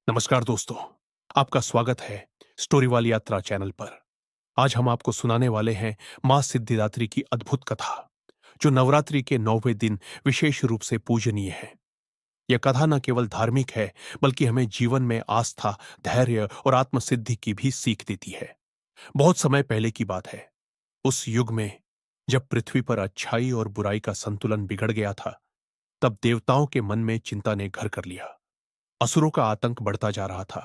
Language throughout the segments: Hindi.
नमस्कार दोस्तों, आपका स्वागत है स्टोरी वाली यात्रा चैनल पर। आज हम आपको सुनाने वाले हैं मां सिद्धिदात्री की अद्भुत कथा, जो नवरात्रि के 9वें दिन विशेष रूप से पूजनीय है। यह कथा न केवल धार्मिक है, बल्कि हमें जीवन में आस्था, धैर्य और आत्मसिद्धि की भी सीख देती है। बहुत समय पहले की बात है। उस युग में जब पृथ्वी पर अच्छाई और बुराई का संतुलन बिगड़ गया था, तब देवताओं के मन में चिंता ने घर कर लिया। असुरों का आतंक बढ़ता जा रहा था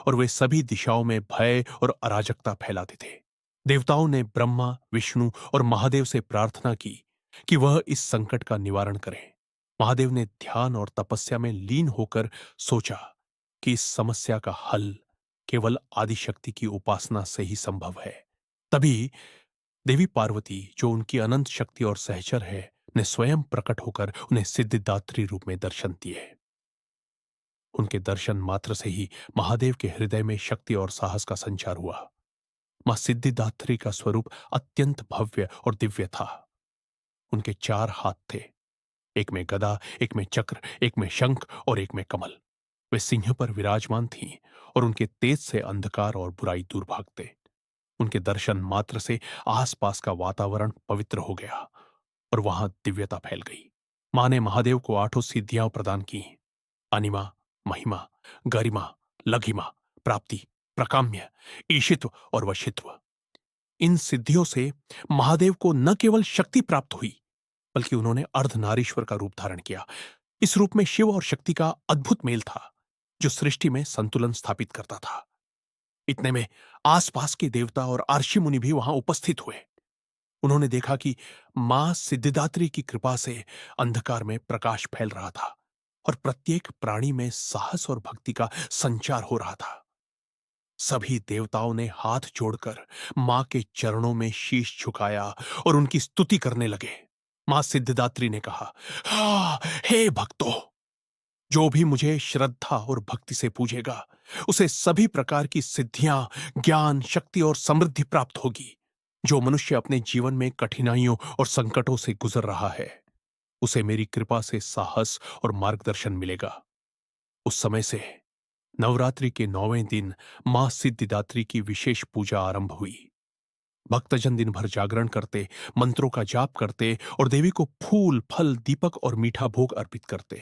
और वे सभी दिशाओं में भय और अराजकता फैलाते थे। देवताओं ने ब्रह्मा, विष्णु और महादेव से प्रार्थना की कि वह इस संकट का निवारण करें। महादेव ने ध्यान और तपस्या में लीन होकर सोचा कि इस समस्या का हल केवल आदिशक्ति की उपासना से ही संभव है। तभी देवी पार्वती, जो उनकी अनंत शक्ति और सहचर है, ने स्वयं प्रकट होकर उन्हें सिद्धिदात्री रूप में दर्शन दिए। उनके दर्शन मात्र से ही महादेव के हृदय में शक्ति और साहस का संचार हुआ। मां सिद्धिदात्री का स्वरूप अत्यंत भव्य और दिव्य था। उनके 4 हाथ थे, एक में गदा, एक में चक्र, एक में शंख और एक में कमल। वे सिंह पर विराजमान थीं और उनके तेज से अंधकार और बुराई दूर भागते। उनके दर्शन मात्र से आसपास का वातावरण पवित्र हो गया और वहां दिव्यता फैल गई। मां ने महादेव को 8 सिद्धियां प्रदान की: अनिमा, महिमा, गरिमा, लघिमा, प्राप्ति, प्रकाम्य, ईशित्व और वशित्व। इन सिद्धियों से महादेव को न केवल शक्ति प्राप्त हुई, बल्कि उन्होंने अर्धनारीश्वर का रूप धारण किया। इस रूप में शिव और शक्ति का अद्भुत मेल था, जो सृष्टि में संतुलन स्थापित करता था। इतने में आसपास के देवता और अर्षि मुनि भी वहां उपस्थित हुए। उन्होंने देखा कि मां सिद्धिदात्री की कृपा से अंधकार में प्रकाश फैल रहा था और प्रत्येक प्राणी में साहस और भक्ति का संचार हो रहा था। सभी देवताओं ने हाथ जोड़कर मां के चरणों में शीश झुकाया और उनकी स्तुति करने लगे। मां सिद्धिदात्री ने कहा, हे भक्तों, जो भी मुझे श्रद्धा और भक्ति से पूजेगा, उसे सभी प्रकार की सिद्धियां, ज्ञान, शक्ति और समृद्धि प्राप्त होगी। जो मनुष्य अपने जीवन में कठिनाइयों और संकटों से गुजर रहा है, उसे मेरी कृपा से साहस और मार्गदर्शन मिलेगा। उस समय से नवरात्रि के 9वें दिन मां सिद्धिदात्री की विशेष पूजा आरंभ हुई। भक्तजन दिन भर जागरण करते, मंत्रों का जाप करते और देवी को फूल, फल, दीपक और मीठा भोग अर्पित करते।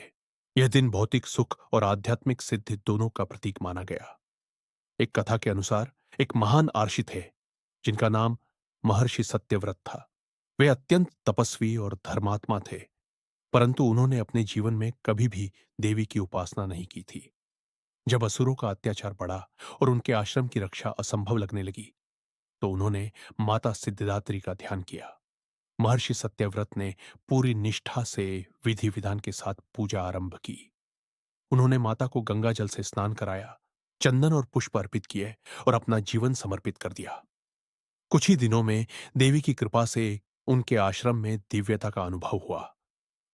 यह दिन भौतिक सुख और आध्यात्मिक सिद्धि दोनों का प्रतीक माना गया। एक कथा के अनुसार एक महान आर्षि थे, जिनका नाम महर्षि सत्यव्रत था। वे अत्यंत तपस्वी और धर्मात्मा थे, परंतु उन्होंने अपने जीवन में कभी भी देवी की उपासना नहीं की थी। जब असुरों का अत्याचार बढ़ा और उनके आश्रम की रक्षा असंभव लगने लगी, तो उन्होंने माता सिद्धिदात्री का ध्यान किया। महर्षि सत्यव्रत ने पूरी निष्ठा से विधि विधान के साथ पूजा आरंभ की। उन्होंने माता को गंगा जल से स्नान कराया, चंदन और पुष्प अर्पित किए और अपना जीवन समर्पित कर दिया। कुछ ही दिनों में देवी की कृपा से उनके आश्रम में दिव्यता का अनुभव हुआ।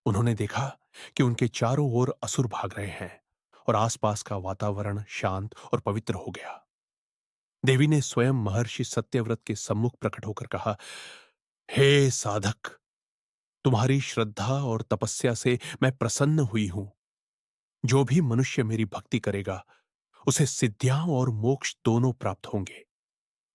उन्होंने देखा कि उनके चारों ओर असुर भाग रहे हैं और आसपास का वातावरण शांत और पवित्र हो गया। देवी ने स्वयं महर्षि सत्यव्रत के सम्मुख प्रकट होकर कहा, हे साधक, तुम्हारी श्रद्धा और तपस्या से मैं प्रसन्न हुई हूं। जो भी मनुष्य मेरी भक्ति करेगा, उसे सिद्धियां और मोक्ष दोनों प्राप्त होंगे।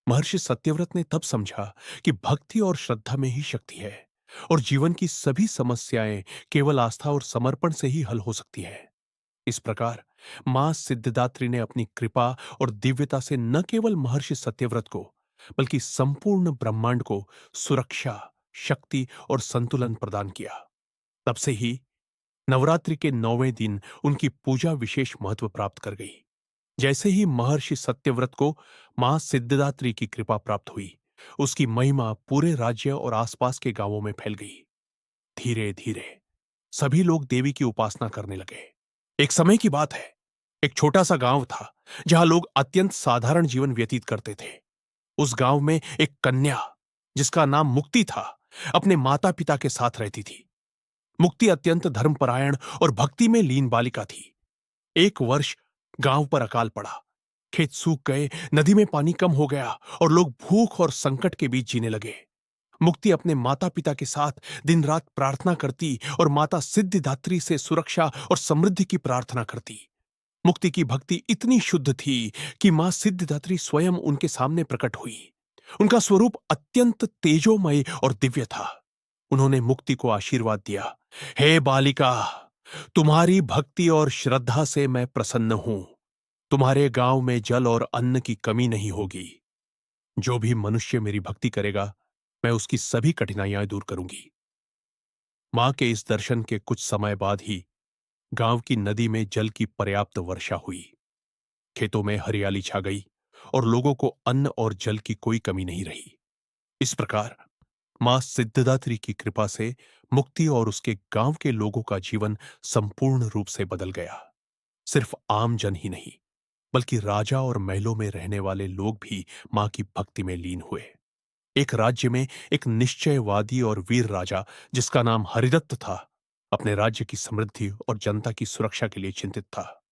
महर्षि सत्यव्रत ने तब समझा कि भक्ति और श्रद्धा में ही शक्ति है और जीवन की सभी समस्याएं केवल आस्था और समर्पण से ही हल हो सकती है। इस प्रकार मां सिद्धिदात्री ने अपनी कृपा और दिव्यता से न केवल महर्षि सत्यव्रत को, बल्कि संपूर्ण ब्रह्मांड को सुरक्षा, शक्ति और संतुलन प्रदान किया। तब से ही नवरात्रि के 9वें दिन उनकी पूजा विशेष महत्व प्राप्त कर गई। जैसे ही महर्षि सत्यव्रत को मां सिद्धिदात्री की कृपा प्राप्त हुई, उसकी महिमा पूरे राज्य और आसपास के गांवों में फैल गई। धीरे धीरे सभी लोग देवी की उपासना करने लगे। एक समय की बात है, एक छोटा सा गांव था, जहां लोग अत्यंत साधारण जीवन व्यतीत करते थे। उस गांव में एक कन्या, जिसका नाम मुक्ति था, अपने माता पिता के साथ रहती थी। मुक्ति अत्यंत धर्मपरायण और भक्ति में लीन बालिका थी। एक वर्ष गांव पर अकाल पड़ा, खेत सूख गए, नदी में पानी कम हो गया और लोग भूख और संकट के बीच जीने लगे। मुक्ति अपने माता पिता के साथ दिन रात प्रार्थना करती और माता सिद्धिदात्री से सुरक्षा और समृद्धि की प्रार्थना करती। मुक्ति की भक्ति इतनी शुद्ध थी कि मां सिद्धिदात्री स्वयं उनके सामने प्रकट हुई। उनका स्वरूप अत्यंत तेजोमय और दिव्य था। उन्होंने मुक्ति को आशीर्वाद दिया। हे बालिका, तुम्हारी भक्ति और श्रद्धा से मैं प्रसन्न हूं। तुम्हारे गांव में जल और अन्न की कमी नहीं होगी। जो भी मनुष्य मेरी भक्ति करेगा, मैं उसकी सभी कठिनाइयां दूर करूंगी। मां के इस दर्शन के कुछ समय बाद ही गांव की नदी में जल की पर्याप्त वर्षा हुई। खेतों में हरियाली छा गई और लोगों को अन्न और जल की कोई कमी नहीं रही। इस प्रकार मां सिद्धिदात्री की कृपा से मुक्ति और उसके गांव के लोगों का जीवन संपूर्ण रूप से बदल गया। सिर्फ आम जन ही नहीं, बल्कि राजा और महलों में रहने वाले लोग भी मां की भक्ति में लीन हुए। एक राज्य में एक निश्चयवादी और वीर राजा, जिसका नाम हरिदत्त था, अपने राज्य की समृद्धि और जनता की सुरक्षा के लिए चिंतित था।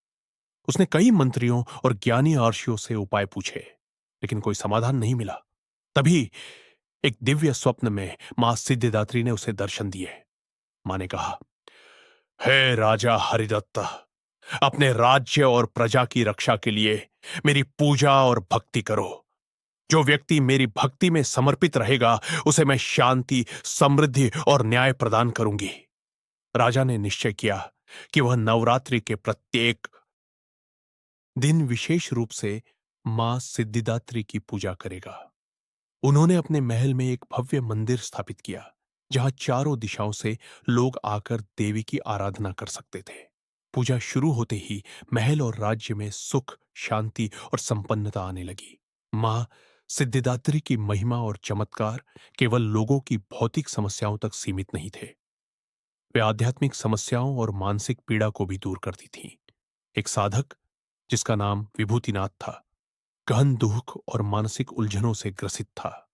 उसने कई मंत्रियों और ज्ञानी आर्षियों से उपाय पूछे, लेकिन कोई समाधान नहीं मिला। तभी एक दिव्य स्वप्न में मां सिद्धिदात्री ने उसे दर्शन दिए। मां ने कहा, हे राजा हरिदत्त, अपने राज्य और प्रजा की रक्षा के लिए मेरी पूजा और भक्ति करो। जो व्यक्ति मेरी भक्ति में समर्पित रहेगा, उसे मैं शांति, समृद्धि और न्याय प्रदान करूंगी। राजा ने निश्चय किया कि वह नवरात्रि के प्रत्येक दिन विशेष रूप से मां सिद्धिदात्री की पूजा करेगा। उन्होंने अपने महल में एक भव्य मंदिर स्थापित किया, जहां चारों दिशाओं से लोग आकर देवी की आराधना कर सकते थे। पूजा शुरू होते ही महल और राज्य में सुख, शांति और संपन्नता आने लगी। मां सिद्धिदात्री की महिमा और चमत्कार केवल लोगों की भौतिक समस्याओं तक सीमित नहीं थे। वे आध्यात्मिक समस्याओं और मानसिक पीड़ा को भी दूर करती थीं। एक साधक, जिसका नाम विभूतिनाथ था, गहन दुख और मानसिक उलझनों से ग्रसित था।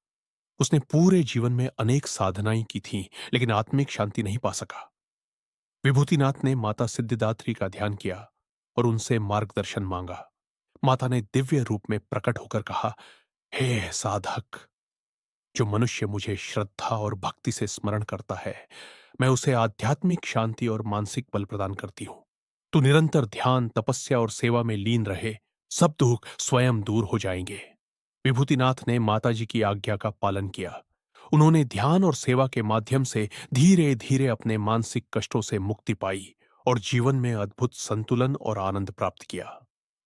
उसने पूरे जीवन में अनेक साधनाएं की थीं, लेकिन आत्मिक शांति नहीं पा सका। विभूतिनाथ ने माता सिद्धिदात्री का ध्यान किया और उनसे मार्गदर्शन मांगा। माता ने दिव्य रूप में प्रकट होकर कहा, हे साधक, जो मनुष्य मुझे श्रद्धा और भक्ति से स्मरण करता है, मैं उसे आध्यात्मिक शांति और मानसिक बल प्रदान करती हूं। तू निरंतर ध्यान, तपस्या और सेवा में लीन रहे, सब दुख स्वयं दूर हो जाएंगे। विभूतिनाथ ने माताजी की आज्ञा का पालन किया। उन्होंने ध्यान और सेवा के माध्यम से धीरे धीरे अपने मानसिक कष्टों से मुक्ति पाई और जीवन में अद्भुत संतुलन और आनंद प्राप्त किया।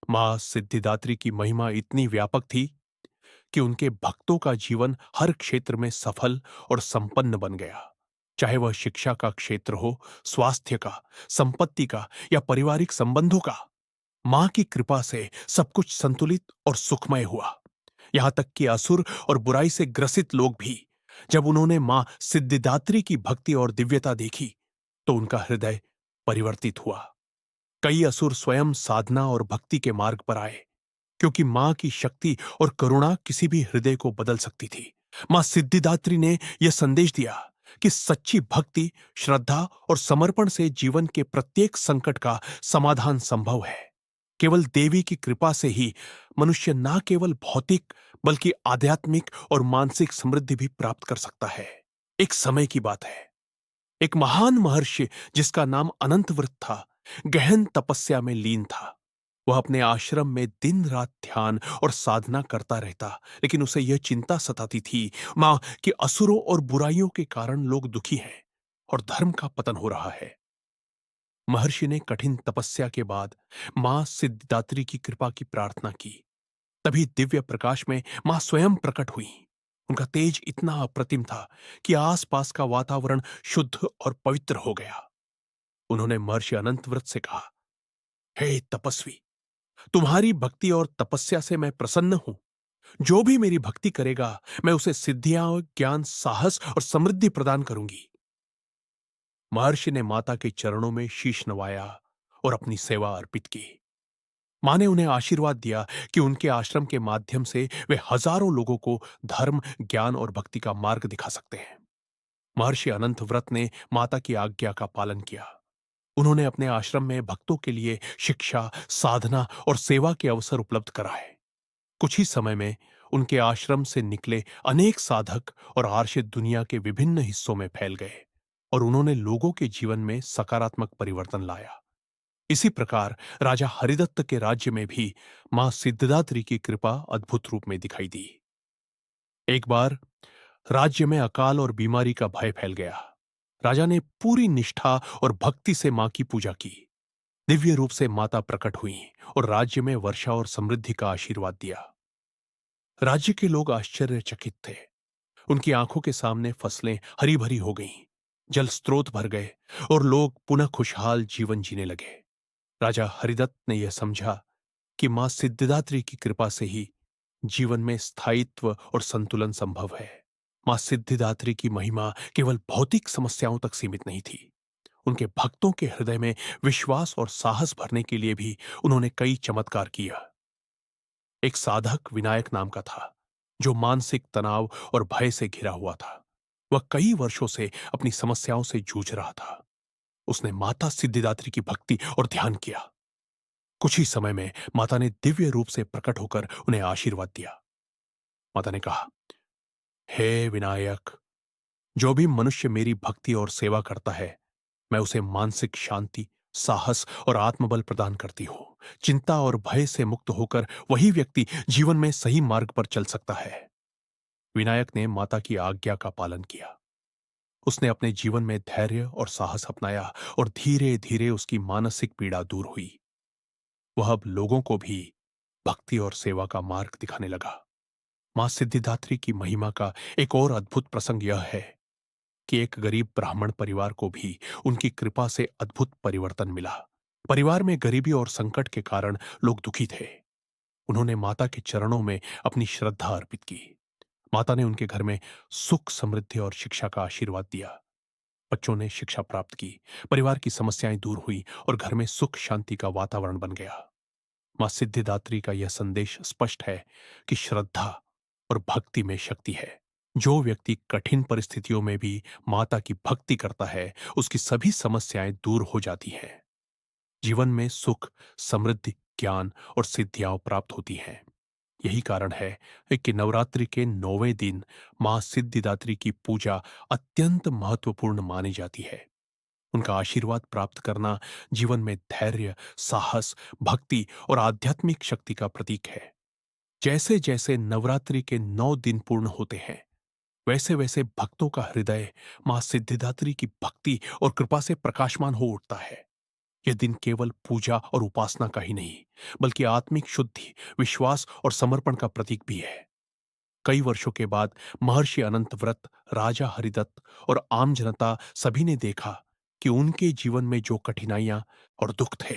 मां सिद्धिदात्री की महिमा इतनी व्यापक थी कि उनके भक्तों का जीवन हर क्षेत्र में सफल और संपन्न बन गया। चाहे वह शिक्षा का क्षेत्र हो, स्वास्थ्य का, संपत्ति का या पारिवारिक संबंधों का, मां की कृपा से सब कुछ संतुलित और सुखमय हुआ। यहां तक कि असुर और बुराई से ग्रसित लोग भी, जब उन्होंने मां सिद्धिदात्री की भक्ति और दिव्यता देखी, तो उनका हृदय परिवर्तित हुआ। कई असुर स्वयं साधना और भक्ति के मार्ग पर आए, क्योंकि मां की शक्ति और करुणा किसी भी हृदय को बदल सकती थी। मां सिद्धिदात्री ने यह संदेश दिया कि सच्ची भक्ति, श्रद्धा और समर्पण से जीवन के प्रत्येक संकट का समाधान संभव है। केवल देवी की कृपा से ही मनुष्य न केवल भौतिक बल्कि आध्यात्मिक और मानसिक समृद्धि भी प्राप्त कर सकता है। एक समय की बात है, एक महान महर्षि, जिसका नाम अनंतवृत था, गहन तपस्या में लीन था। वह अपने आश्रम में दिन रात ध्यान और साधना करता रहता, लेकिन उसे यह चिंता सताती थी मां कि असुरों और बुराइयों के कारण लोग दुखी हैं और धर्म का पतन हो रहा है। महर्षि ने कठिन तपस्या के बाद मां सिद्धिदात्री की कृपा की प्रार्थना की। तभी दिव्य प्रकाश में मां स्वयं प्रकट हुई। उनका तेज इतना अप्रतिम था कि आसपास का वातावरण शुद्ध और पवित्र हो गया। उन्होंने महर्षि अनंतव्रत से कहा, हे तपस्वी, तुम्हारी भक्ति और तपस्या से मैं प्रसन्न हूं। जो भी मेरी भक्ति करेगा, मैं उसे सिद्धियां, ज्ञान, साहस और समृद्धि प्रदान करूंगी। महर्षि ने माता के चरणों में शीश नवाया और अपनी सेवा अर्पित की। मां ने उन्हें आशीर्वाद दिया कि उनके आश्रम के माध्यम से वे हजारों लोगों को धर्म, ज्ञान और भक्ति का मार्ग दिखा सकते हैं। महर्षि अनंत व्रत ने माता की आज्ञा का पालन किया। उन्होंने अपने आश्रम में भक्तों के लिए शिक्षा, साधना और सेवा के अवसर उपलब्ध कराए। कुछ ही समय में उनके आश्रम से निकले अनेक साधक और आर्षित दुनिया के विभिन्न हिस्सों में फैल गए और उन्होंने लोगों के जीवन में सकारात्मक परिवर्तन लाया। इसी प्रकार राजा हरिदत्त के राज्य में भी मां सिद्धिदात्री की कृपा अद्भुत रूप में दिखाई दी। एक बार राज्य में अकाल और बीमारी का भय फैल गया। राजा ने पूरी निष्ठा और भक्ति से मां की पूजा की। दिव्य रूप से माता प्रकट हुई और राज्य में वर्षा और समृद्धि का आशीर्वाद दिया। राज्य के लोग आश्चर्यचकित थे। उनकी आंखों के सामने फसलें हरी भरी हो गईं, जल स्रोत भर गए और लोग पुनः खुशहाल जीवन जीने लगे। राजा हरिदत्त ने यह समझा कि मां सिद्धिदात्री की कृपा से ही जीवन में स्थायित्व और संतुलन संभव है। मां सिद्धिदात्री की महिमा केवल भौतिक समस्याओं तक सीमित नहीं थी। उनके भक्तों के हृदय में विश्वास और साहस भरने के लिए भी उन्होंने कई चमत्कार किया। एक साधक विनायक नाम का था, जो मानसिक तनाव और भय से घिरा हुआ था। वह कई वर्षों से अपनी समस्याओं से जूझ रहा था। उसने माता सिद्धिदात्री की भक्ति और ध्यान किया। कुछ ही समय में माता ने दिव्य रूप से प्रकट होकर उन्हें आशीर्वाद दिया। माता ने कहा, हे विनायक, जो भी मनुष्य मेरी भक्ति और सेवा करता है, मैं उसे मानसिक शांति, साहस और आत्मबल प्रदान करती हूं। चिंता और भय से मुक्त होकर वही व्यक्ति जीवन में सही मार्ग पर चल सकता है। विनायक ने माता की आज्ञा का पालन किया। उसने अपने जीवन में धैर्य और साहस अपनाया और धीरे धीरे उसकी मानसिक पीड़ा दूर हुई। वह अब लोगों को भी भक्ति और सेवा का मार्ग दिखाने लगा। मां सिद्धिदात्री की महिमा का एक और अद्भुत प्रसंग यह है कि एक गरीब ब्राह्मण परिवार को भी उनकी कृपा से अद्भुत परिवर्तन मिला। परिवार में गरीबी और संकट के कारण लोग दुखी थे। उन्होंने माता के चरणों में अपनी श्रद्धा अर्पित की। माता ने उनके घर में सुख, समृद्धि और शिक्षा का आशीर्वाद दिया। बच्चों ने शिक्षा प्राप्त की, परिवार की समस्याएं दूर हुई और घर में सुख शांति का वातावरण बन गया। मां सिद्धिदात्री का यह संदेश स्पष्ट है कि श्रद्धा और भक्ति में शक्ति है। जो व्यक्ति कठिन परिस्थितियों में भी माता की भक्ति करता है, उसकी सभी समस्याएं दूर हो जाती हैं। जीवन में सुख, समृद्धि, ज्ञान और सिद्धियां प्राप्त होती हैं। यही कारण है कि नवरात्रि के 9वें दिन मां सिद्धिदात्री की पूजा अत्यंत महत्वपूर्ण मानी जाती है। उनका आशीर्वाद प्राप्त करना जीवन में धैर्य, साहस, भक्ति और आध्यात्मिक शक्ति का प्रतीक है। जैसे जैसे नवरात्रि के 9 दिन पूर्ण होते हैं, वैसे वैसे भक्तों का हृदय मां सिद्धिदात्री की भक्ति और कृपा से प्रकाशमान हो उठता है। यह दिन केवल पूजा और उपासना का ही नहीं, बल्कि आत्मिक शुद्धि, विश्वास और समर्पण का प्रतीक भी है। कई वर्षों के बाद महर्षि अनंत व्रत, राजा हरिदत्त और आम जनता सभी ने देखा कि उनके जीवन में जो कठिनाइयां और दुख थे,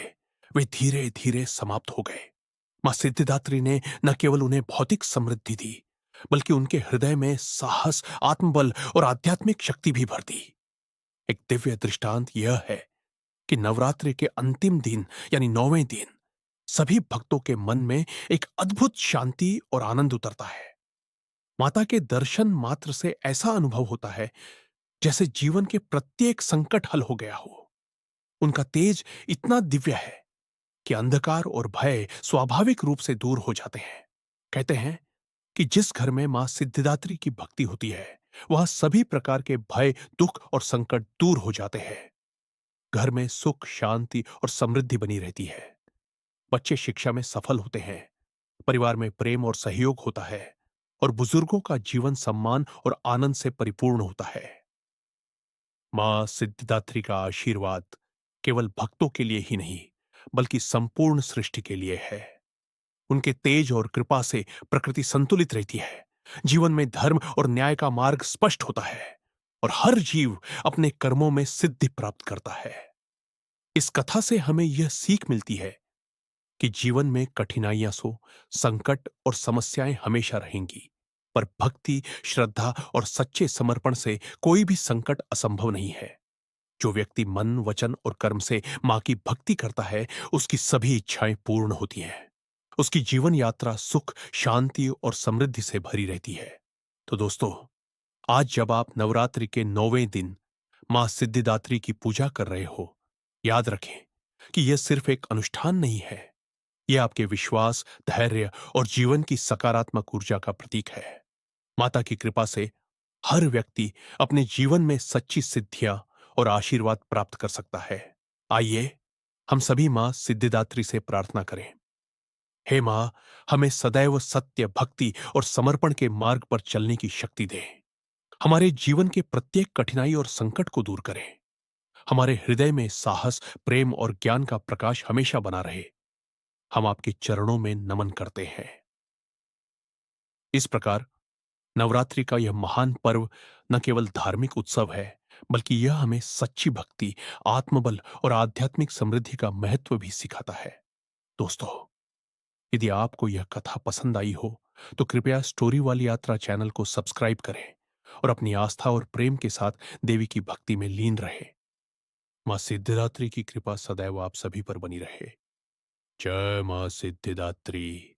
वे धीरे धीरे समाप्त हो गए। मां सिद्धिदात्री ने न केवल उन्हें भौतिक समृद्धि दी, बल्कि उनके हृदय में साहस, आत्मबल और आध्यात्मिक शक्ति भी भर दी। एक दिव्य दृष्टांत यह है कि नवरात्रि के अंतिम दिन यानी 9वें दिन सभी भक्तों के मन में एक अद्भुत शांति और आनंद उतरता है। माता के दर्शन मात्र से ऐसा अनुभव होता है जैसे जीवन के प्रत्येक संकट हल हो गया हो। उनका तेज इतना दिव्य है कि अंधकार और भय स्वाभाविक रूप से दूर हो जाते हैं। कहते हैं कि जिस घर में मां सिद्धिदात्री की भक्ति होती है, वहां सभी प्रकार के भय, दुख और संकट दूर हो जाते हैं। घर में सुख, शांति और समृद्धि बनी रहती है। बच्चे शिक्षा में सफल होते हैं, परिवार में प्रेम और सहयोग होता है और बुजुर्गों का जीवन सम्मान और आनंद से परिपूर्ण होता है। मां सिद्धिदात्री का आशीर्वाद केवल भक्तों के लिए ही नहीं, बल्कि संपूर्ण सृष्टि के लिए है। उनके तेज और कृपा से प्रकृति संतुलित रहती है, जीवन में धर्म और न्याय का मार्ग स्पष्ट होता है और हर जीव अपने कर्मों में सिद्धि प्राप्त करता है। इस कथा से हमें यह सीख मिलती है कि जीवन में कठिनाइयां सो, संकट और समस्याएं हमेशा रहेंगी, पर भक्ति, श्रद्धा और सच्चे समर्पण से कोई भी संकट असंभव नहीं है। जो व्यक्ति मन, वचन और कर्म से मां की भक्ति करता है, उसकी सभी इच्छाएं पूर्ण होती हैं। उसकी जीवन यात्रा सुख, शांति और समृद्धि से भरी रहती है। तो दोस्तों, आज जब आप नवरात्रि के 9वें दिन मां सिद्धिदात्री की पूजा कर रहे हो, याद रखें कि यह सिर्फ एक अनुष्ठान नहीं है। यह आपके विश्वास, धैर्य और जीवन की सकारात्मक ऊर्जा का प्रतीक है। माता की कृपा से हर व्यक्ति अपने जीवन में सच्ची सिद्धियां और आशीर्वाद प्राप्त कर सकता है। आइए हम सभी मां सिद्धिदात्री से प्रार्थना करें। हे मां, हमें सदैव सत्य, भक्ति और समर्पण के मार्ग पर चलने की शक्ति दें। हमारे जीवन के प्रत्येक कठिनाई और संकट को दूर करें। हमारे हृदय में साहस, प्रेम और ज्ञान का प्रकाश हमेशा बना रहे। हम आपके चरणों में नमन करते हैं। इस प्रकार नवरात्रि का यह महान पर्व न केवल धार्मिक उत्सव है, बल्कि यह हमें सच्ची भक्ति, आत्मबल और आध्यात्मिक समृद्धि का महत्व भी सिखाता है। दोस्तों, यदि आपको यह कथा पसंद आई हो, तो कृपया स्टोरी वाली यात्रा चैनल को सब्सक्राइब करें और अपनी आस्था और प्रेम के साथ देवी की भक्ति में लीन रहे। मां सिद्धिदात्री की कृपा सदैव आप सभी पर बनी रहे। जय मां सिद्धिदात्री।